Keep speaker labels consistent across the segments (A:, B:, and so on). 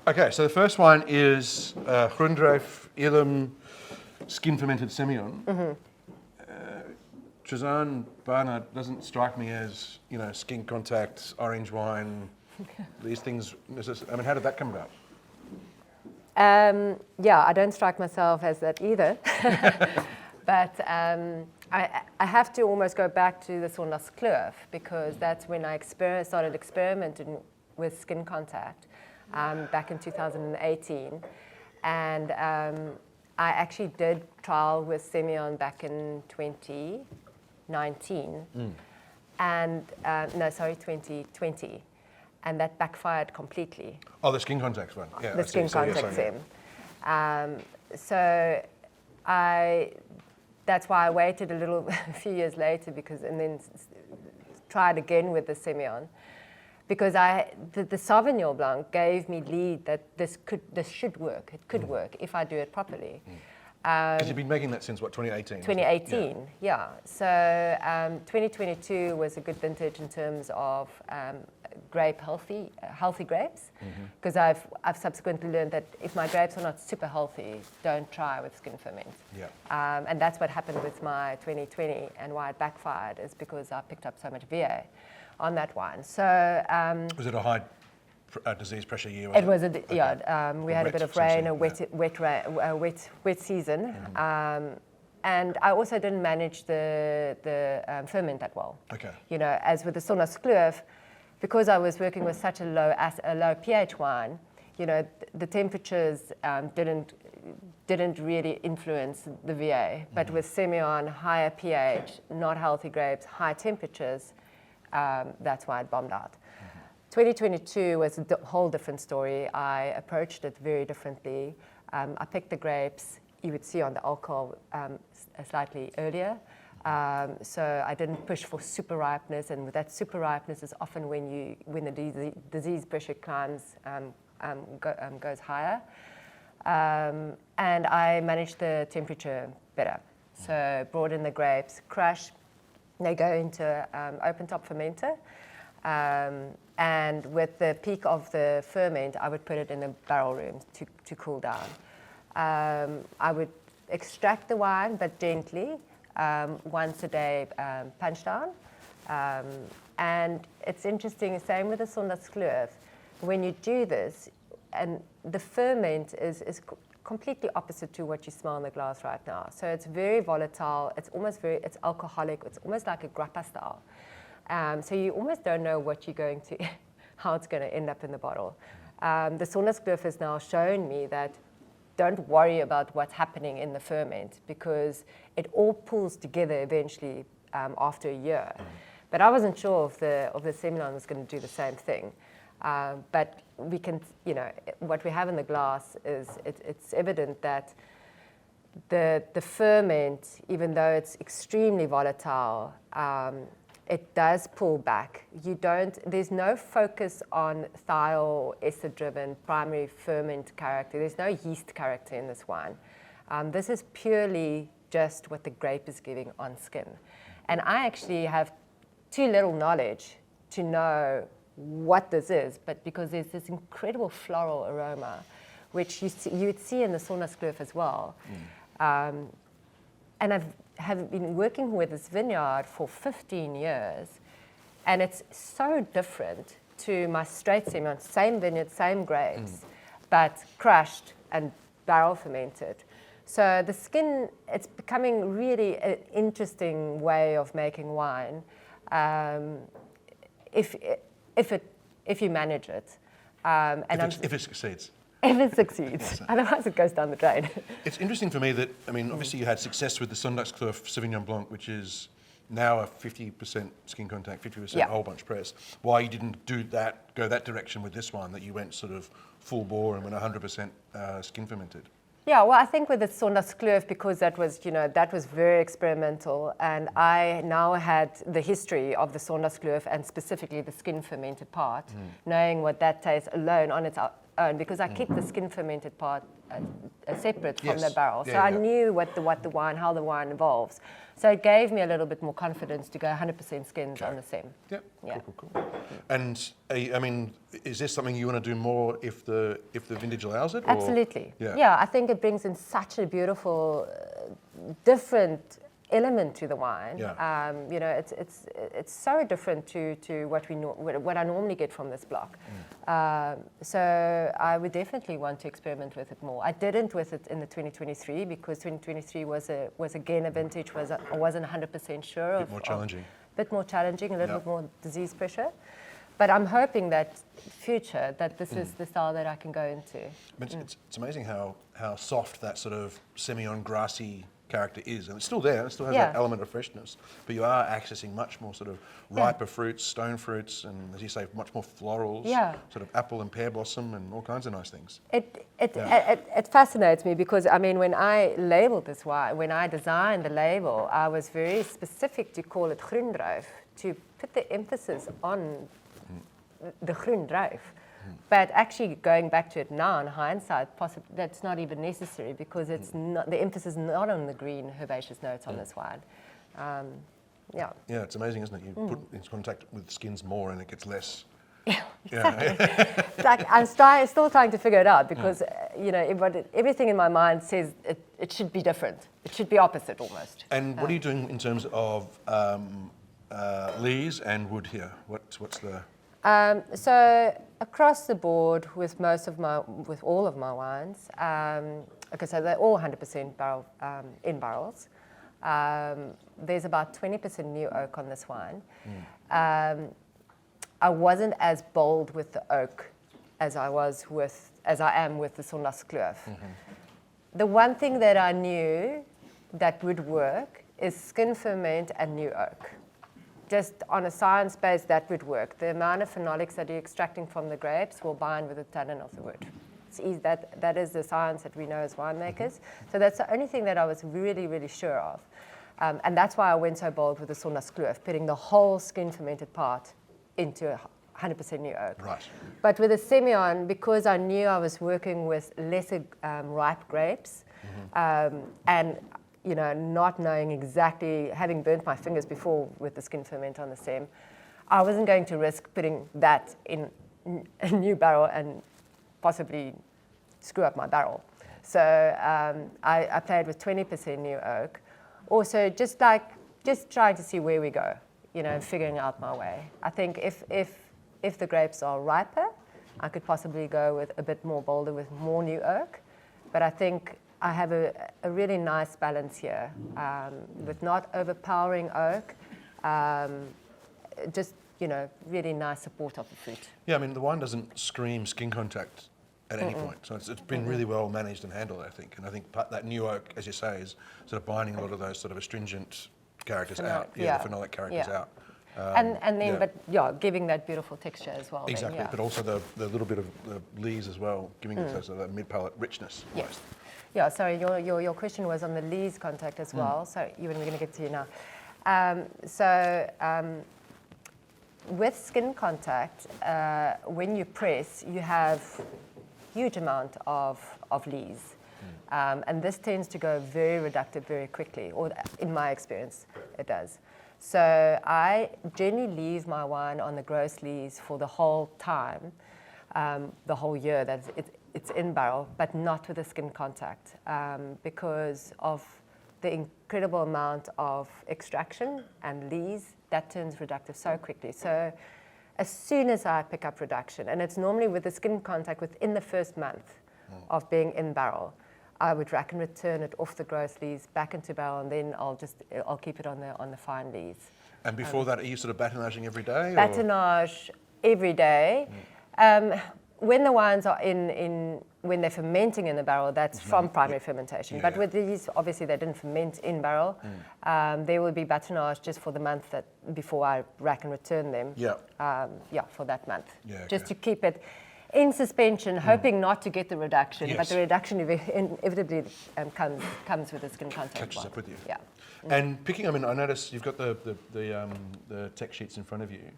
A: Okay, so the first one is Groendruif skin fermented Semillion. Trizanne, Barnard doesn't strike me as, skin contact, orange wine, these things. How did that come about?
B: Yeah, I don't strike myself as that either. But I have to almost go back to the Groendruif because that's when I started experimenting with skin contact back in 2018. And I actually did trial with Semillion back in 2019. And, 2020. And that backfired completely.
A: Oh, the skin contact one. Yeah,
B: the skin contact sim. That's why I waited a few years later and then tried again with the Semillion, because the Sauvignon Blanc gave me lead that this should work. It could work if I do it properly.
A: Because you've been making that since what, 2018?
B: 2018, yeah. So 2022 was a good vintage in terms of healthy grapes, because I've subsequently learned that if my grapes are not super healthy, don't try with skin ferment.
A: Yeah.
B: And that's what happened with my 2020, and why it backfired is because I picked up so much VA on that wine. So
A: was it a high disease pressure year?
B: It was we had a bit of rain, a wet season. And I also didn't manage the ferment that well.
A: Okay.
B: As with the Groendruif, because I was working with such a low pH wine, the temperatures didn't really influence the VA. But with Semillion, higher pH, not healthy grapes, high temperatures, that's why it bombed out. 2022 was a whole different story. I approached it very differently. I picked the grapes, you would see on the alcohol slightly earlier. So I didn't push for super ripeness, and with that super ripeness is often when the disease pressure goes higher. And I managed the temperature better. So brought in the grapes, crush, they go into open top fermenter. And with the peak of the ferment, I would put it in a barrel room to cool down. I would extract the wine, but gently, once a day, punch down. And it's interesting, same with the Groendruif. When you do this, and the ferment is completely opposite to what you smell in the glass right now. So it's very volatile, it's alcoholic, it's almost like a grappa style. So you almost don't know how it's going to end up in the bottle. The Groendruif has now shown me that don't worry about what's happening in the ferment, because it all pulls together eventually after a year. But I wasn't sure if the Semillion was going to do the same thing. But we can, what we have in the glass is it's evident that the ferment, even though it's extremely volatile, it does pull back. There's no focus on thiol or ester-driven primary ferment character. There's no yeast character in this wine. This is purely just what the grape is giving on skin. And I actually have too little knowledge to know what this is, but because there's this incredible floral aroma, which you would see in the Groendruif as well. And I have been working with this vineyard for 15 years, and it's so different to my straight Semillion, same vineyard, same grapes, but crushed and barrel fermented. So the skin, it's becoming really an interesting way of making wine, if you manage it.
A: If it succeeds.
B: If it succeeds, otherwise it goes down the drain.
A: It's interesting for me that, obviously you had success with the Groendruif Sauvignon Blanc, which is now a 50% skin contact, 50% whole bunch press. Why you didn't go that direction with this one, that you went sort of full bore and went 100% skin fermented?
B: Yeah, well, I think with the Groendruif, because that was very experimental, and I now had the history of the Groendruif and specifically the skin fermented part, knowing what that tastes alone on its own because I keep the skin fermented part separate from the
A: Yes.
B: barrel. So
A: Yeah,
B: I
A: yeah.
B: knew how the wine evolves. So it gave me a little bit more confidence to go 100% skins on the Sem.
A: Yep.
B: Yeah.
A: Cool. And I mean, is this something you want to do more if the vintage allows it? Or?
B: Absolutely.
A: Yeah.
B: I think it brings in such a beautiful, different element to the wine.
A: Yeah.
B: You know, it's so different to what I normally get from this block. So I would definitely want to experiment with it more. I didn't with it in the 2023 because 2023 was again a vintage I wasn't 100% sure of.
A: A bit more challenging.
B: Bit more challenging, a little bit more disease pressure. But I'm hoping that future that this is the style that I can go into.
A: But it's amazing how soft that sort of Semillon grassy character is, and it's still there. It still has that element of freshness, but you are accessing much more sort of riper fruits, stone fruits, and as you say, much more florals. Sort of apple and pear blossom, and all kinds of nice things.
B: It fascinates me because I mean, when I labeled this wine, when I designed the label, I was very specific to call it Groendruif to put the emphasis on the Groendruif. But actually, going back to it now in hindsight, that's not even necessary because it's not the emphasis is not on the green herbaceous notes on this wine. Yeah,
A: it's amazing, isn't it? You put into contact with skins more, and it gets less.
B: Yeah, exactly. It's like I'm still trying to figure it out because you know everything in my mind says it should be different. It should be opposite almost.
A: And what are you doing in terms of lees and wood here? What's the
B: So across the board with all of my wines, okay, so they're all 100% barrel in barrels. There's about 20% new oak on this wine. I wasn't as bold with the oak as I am with the Sondagskloof. The one thing that I knew that would work is skin ferment and new oak. Just on a science base, that would work. The amount of phenolics that you're extracting from the grapes will bind with the tannin of the wood. It's easy, that is the science that we know as winemakers. So that's the only thing that I was really, really sure of. And that's why I went so bold with the Sondagskloof, putting the whole skin fermented part into 100% new oak.
A: Right.
B: But with the Semillon, because I knew I was working with lesser ripe grapes, and you know, not knowing exactly, having burnt my fingers before with the skin ferment on the Sem, I wasn't going to risk putting that in a new barrel and possibly screw up my barrel. So I played with 20% new oak. Also, just trying to see where we go, you know, and figuring out my way. I think if the grapes are riper, I could possibly go with a bit more bolder with more new oak. But I think I have a really nice balance here with not overpowering oak, just, you know, really nice support of the fruit.
A: Yeah, I mean, the wine doesn't scream skin contact at any point. So it's been really well managed and handled, I think. And I think that new oak, as you say, is sort of binding a lot of those sort of astringent characters out. The phenolic characters out.
B: But giving that beautiful texture as well.
A: Exactly,
B: then,
A: but also the little bit of the lees as well, giving it sort of mid-palate richness.
B: Yes. Yeah, sorry, your question was on the lees contact as well. So we're going to get to you now. With skin contact, when you press, you have huge amount of lees. And this tends to go very reductive very quickly, or in my experience, it does. So I generally leave my wine on the gross lees for the whole time, the whole year that it's in barrel, but not with the skin contact because of the incredible amount of extraction and lees that turns reductive so quickly. So as soon as I pick up reduction, and it's normally with the skin contact within the first month of being in barrel, I would rack and return it off the gross lees back into barrel, and then I'll keep it on the fine lees.
A: And before that, are you sort of batonnaging every day?
B: Batonnage every day. When the wines are when they're fermenting in the barrel, that's from primary fermentation. But with these, obviously they didn't ferment in barrel. There will be batonnage just for the month before I rack and return them. For that month. Just to keep it in suspension, hoping not to get the reduction, but the reduction inevitably comes with the skin contact.
A: Catches up with you.
B: Yeah.
A: And picking, I mean, I noticed you've got the tech sheets in front of you.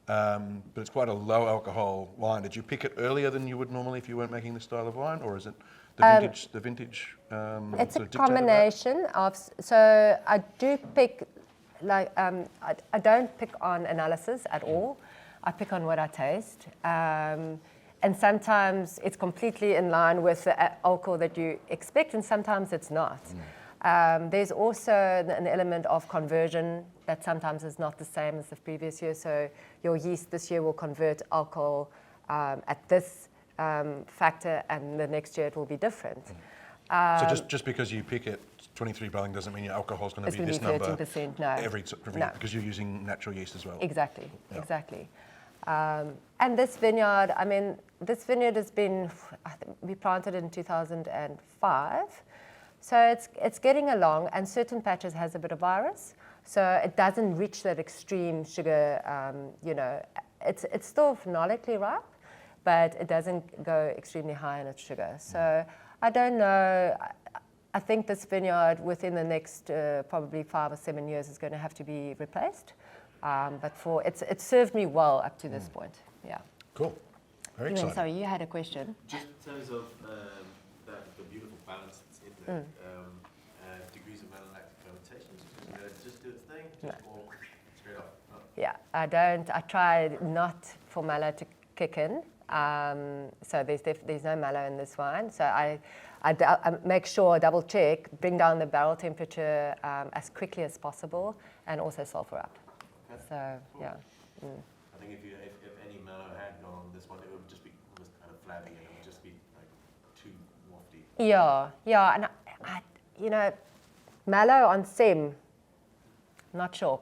A: but it's quite a low alcohol wine. Did you pick it earlier than you would normally if you weren't making this style of wine, or is it the vintage?
B: It's
A: sort
B: a
A: of dictate that?
B: combination of, so I do pick, like, I don't pick on analysis at all. I pick on what I taste. And sometimes it's completely in line with the alcohol that you expect, and sometimes it's not. There's also an element of conversion that sometimes is not the same as the previous year. So your yeast this year will convert alcohol at this factor, and the next year it will be different.
A: So just because you pick it 23 barley doesn't mean your alcohol is going to be this number
B: 13%, no.
A: every
B: No.
A: because you're using natural yeast as well.
B: Exactly,
A: Yeah.
B: exactly. And this vineyard, I mean, this vineyard has been, I think we planted in 2005. So it's getting along, and certain patches has a bit of virus. So it doesn't reach that extreme sugar, it's still phenolic ripe, but it doesn't go extremely high in its sugar. So I don't know. I think this vineyard within the next probably 5 or 7 years is going to have to be replaced. But it served me well up to this point. Yeah.
A: Cool. Very exciting.
B: Sorry, you had a question.
C: Just in terms of the beautiful balance that's in there, degrees of malolactic fermentation, just do its thing, or straight off? Oh.
B: Yeah, I try not for mallow to kick in. So there's no mallow in this wine. So I make sure, double check, bring down the barrel temperature as quickly as possible, and also sulfur up.
C: Okay.
B: So,
C: Cool.
B: yeah.
C: I think if any mallow had gone on this one, it would just be almost kind of flabby, and it would just be like too wafty.
B: Yeah, and I mallow on Sem, not sure.